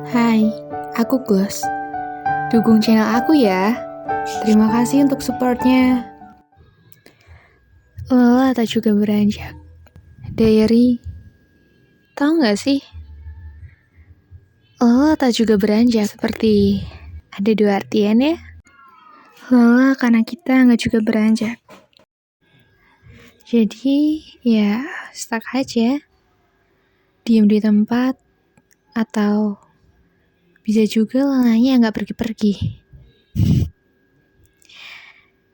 Hai, aku Gos. Dukung channel aku ya. Terima kasih untuk supportnya. Lelah tak juga beranjak. Diary, tahu nggak sih? Lelah tak juga beranjak seperti ada dua artian ya. Lelah karena kita nggak juga beranjak. Jadi ya stuck aja. Diam di tempat atau bisa juga lelahnya nggak pergi-pergi.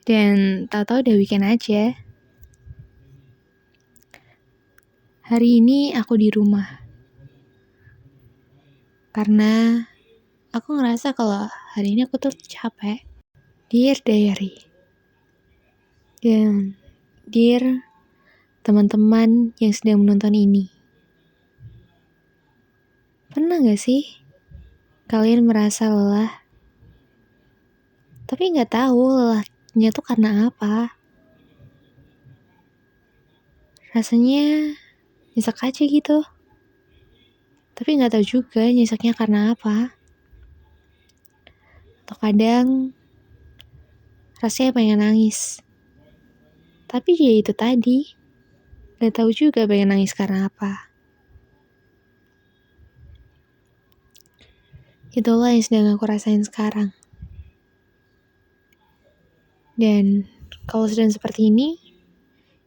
Dan tahu-tahu udah weekend aja. Hari ini aku di rumah. Karena aku ngerasa kalau hari ini aku tuh capek. Dear Diary. Dan dear teman-teman yang sedang menonton ini. Pernah gak sih kalian merasa lelah? Tapi gak tahu lelahnya tuh karena apa. Rasanya nyesek aja gitu. Tapi gak tahu juga nyeseknya karena apa. Atau kadang rasanya pengen nangis. Tapi ya itu tadi. Gak tahu juga pengen nangis karena apa. Itulah yang sedang aku rasain sekarang. Dan kalau sedang seperti ini,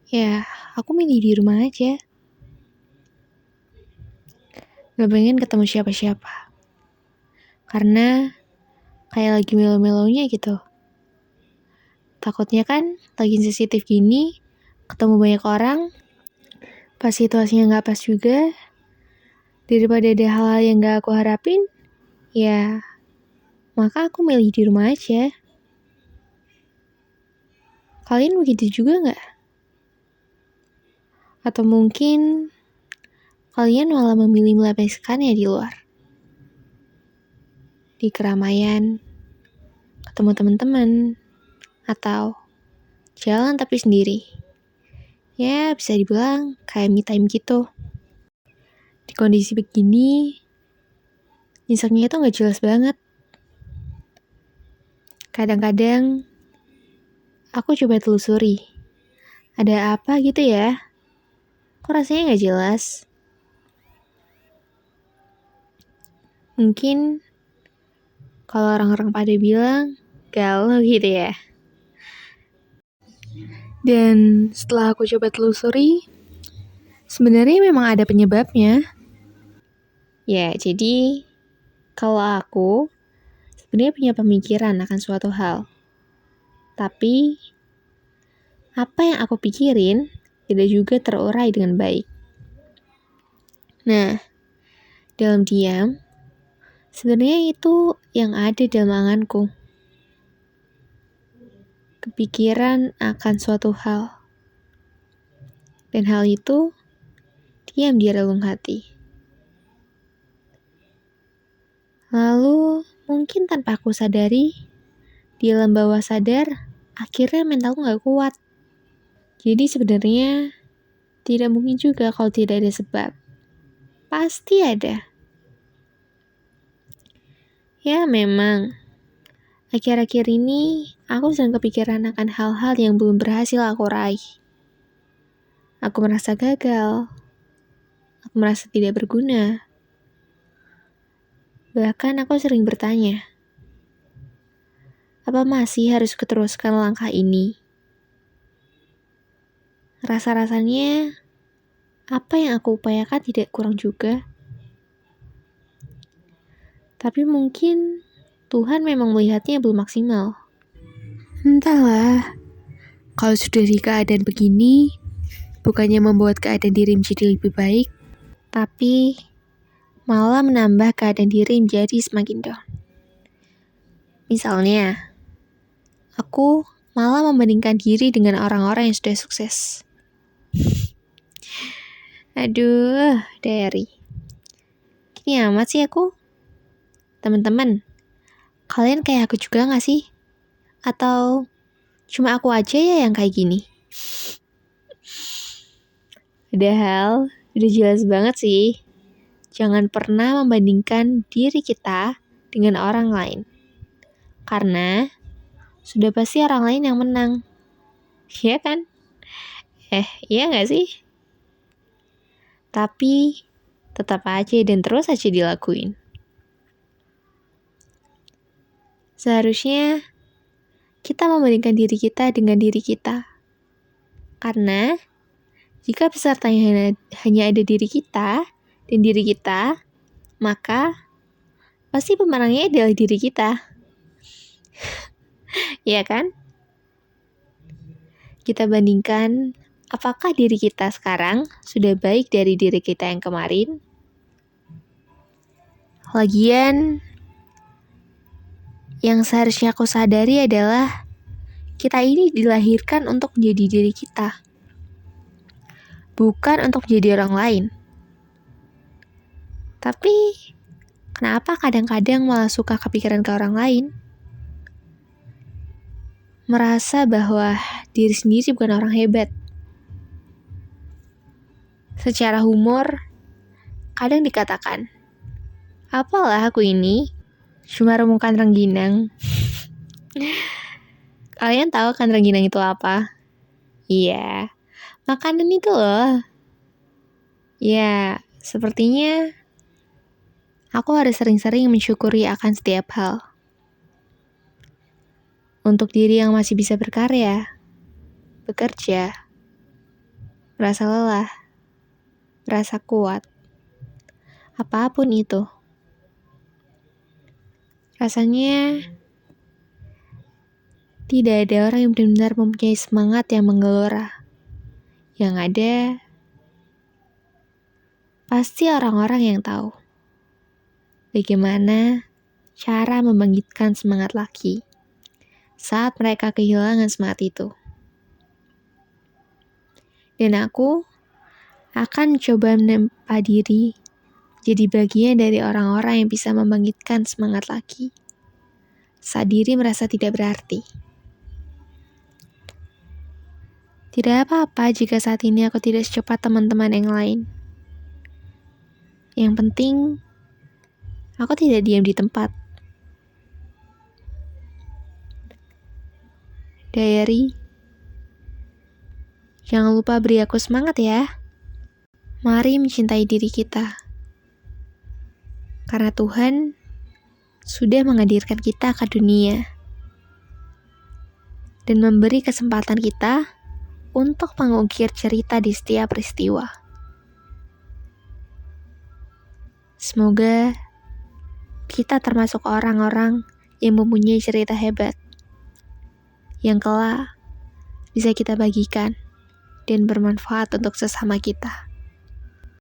ya aku milih di rumah aja. Gak pengen ketemu siapa-siapa. Karena kayak lagi melo-melonya gitu. Takutnya kan lagi sensitif gini, ketemu banyak orang, pas situasinya gak pas juga, daripada ada hal-hal yang gak aku harapin, ya maka aku milih di rumah aja. Kalian begitu juga gak? Atau mungkin kalian malah memilih melampiaskannya di luar. Di keramaian, ketemu teman-teman, atau jalan tapi sendiri. Ya bisa dibilang kayak me time gitu. Di kondisi begini, nyeseknya itu gak jelas banget. Kadang-kadang aku coba telusuri. Ada apa gitu ya? Kok rasanya gak jelas? Mungkin kalau orang-orang pada bilang galau gitu ya. Dan setelah aku coba telusuri, sebenarnya memang ada penyebabnya. Ya, jadi kalau aku sebenarnya punya pemikiran akan suatu hal. Tapi apa yang aku pikirin tidak juga terurai dengan baik. Nah, dalam diam, sebenarnya itu yang ada dalam anganku. Kepikiran akan suatu hal. Dan hal itu diam di relung hati. Lalu, mungkin tanpa aku sadari, di alam bawah sadar, akhirnya mentalku gak kuat. Jadi sebenarnya, tidak mungkin juga kalau tidak ada sebab. Pasti ada. Ya memang, akhir-akhir ini, aku sedang kepikiran akan hal-hal yang belum berhasil aku raih. Aku merasa gagal. Aku merasa tidak berguna. Bahkan aku sering bertanya, apa masih harus kuteruskan langkah ini? Rasa-rasanya, apa yang aku upayakan tidak kurang juga. Tapi mungkin Tuhan memang melihatnya belum maksimal. Entahlah, kalau sudah di keadaan begini, bukannya membuat keadaan diri menjadi lebih baik, tapi malah menambah keadaan diri menjadi semakin down. Misalnya, aku malah membandingkan diri dengan orang-orang yang sudah sukses. Aduh, Diary. Gini amat sih aku. Teman-teman, kalian kayak aku juga gak sih? Atau cuma aku aja ya yang kayak gini? Padahal udah jelas banget sih jangan pernah membandingkan diri kita dengan orang lain. Karena sudah pasti orang lain yang menang. Iya kan? Iya gak sih? Tapi tetap aja dan terus aja dilakuin. Seharusnya kita membandingkan diri kita dengan diri kita. Karena jika pesertanya hanya ada diri kita dan diri kita, maka pasti pemenangnya adalah diri kita. Iya kan? Kita bandingkan apakah diri kita sekarang sudah baik dari diri kita yang kemarin? Lagian, yang seharusnya aku sadari adalah kita ini dilahirkan untuk menjadi diri kita, bukan untuk menjadi orang lain. Tapi, kenapa kadang-kadang malah suka kepikiran ke orang lain? Merasa bahwa diri sendiri bukan orang hebat. Secara humor, kadang dikatakan, apalah aku ini, cuma remukan rengginang. Kalian tahu kan rengginang itu apa? Iya, makanan itu loh. Ya, sepertinya aku harus sering-sering mensyukuri akan setiap hal. Untuk diri yang masih bisa berkarya, bekerja, merasa lelah, merasa kuat, apapun itu. Rasanya tidak ada orang yang benar-benar mempunyai semangat yang menggelora. Yang ada, pasti orang-orang yang tahu bagaimana cara membangkitkan semangat lagi saat mereka kehilangan semangat itu. Dan aku akan coba menempa diri jadi bagian dari orang-orang yang bisa membangkitkan semangat lagi saat diri merasa tidak berarti. Tidak apa-apa jika saat ini aku tidak secepat teman-teman yang lain. Yang penting, aku tidak diam di tempat. Diary, jangan lupa beri aku semangat ya. Mari mencintai diri kita. Karena Tuhan sudah menghadirkan kita ke dunia. Dan memberi kesempatan kita untuk mengukir cerita di setiap peristiwa. Semoga kita termasuk orang-orang yang mempunyai cerita hebat. Yang kelak bisa kita bagikan dan bermanfaat untuk sesama kita.